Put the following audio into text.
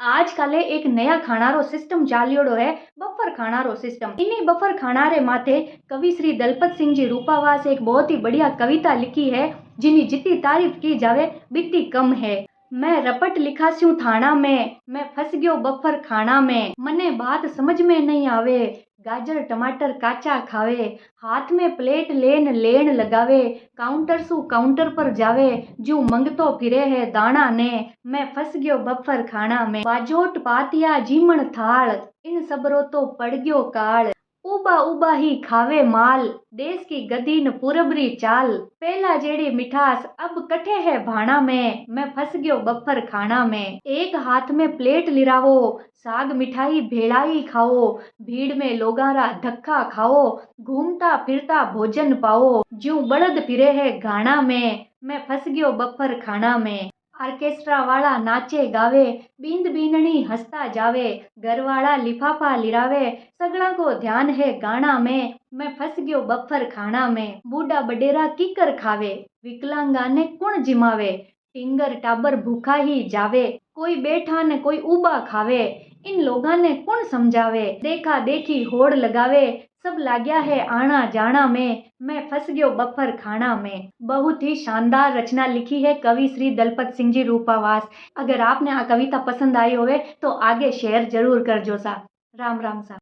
आजकल एक नया खानारो सिस्टम चालियोड़ो है, बफर खानारो सिस्टम। इन्हीं बफर खानारे माथे कवि श्री दलपत सिंह जी रूपावास एक बहुत ही बढ़िया कविता लिखी है, जिन्हें जितनी तारीफ की जावे बित्ती कम है। मैं रपट लिखा स्यूं थाना में, मैं फंस गयो बफर खाना में। मने बात समझ में नहीं आवे, गाजर टमाटर काचा खावे। हाथ में प्लेट लेन लेन लगावे, काउंटर सु काउंटर पर जावे। जू मंगतो फिरे है दाना ने, मैं फंस गयो बफर खाना में। बाजोट पातिया जीमण थाल, इन सबरो तो पड़ गयो काल। उबा उबा ही खावे माल, देश की गदी न पूरबरी चाल। पहला जेड़ी मिठास अब कठे है भाना में, मैं फंस गयो बफर खाना में। एक हाथ में प्लेट लिरावो, साग मिठाई भेड़ाई खाओ। भीड़ में लोगारा धक्का खाओ, घूमता फिरता भोजन पाओ। ज्यूं बड़द फिरे है घाना में, मैं फंस गयो बफर खाना में। ऑर्केस्ट्रा वाला नाचे गावे, बींद बीननी हंसता जावे। घर वाला लिफाफा लिरावे, सगड़ा को ध्यान है गाना में, मैं फंस गयो बफर खाना में। बूढ़ा बडेरा कीकर खावे, विकलांगा ने कुण जिमावे। टिंगर टाबर भूखा ही जावे, कोई बैठा ने कोई उबा खावे। इन लोगा ने कौन समझावे, देखा देखी होड़ लगावे। सब लाग्या है आना जाना में, मैं फंस गयो बफर खाना में। बहुत ही शानदार रचना लिखी है कवि श्री दलपत सिंह जी रूपावास। अगर आपने आ कविता पसंद आई होवे तो आगे शेयर जरूर करजो सा। राम राम सा।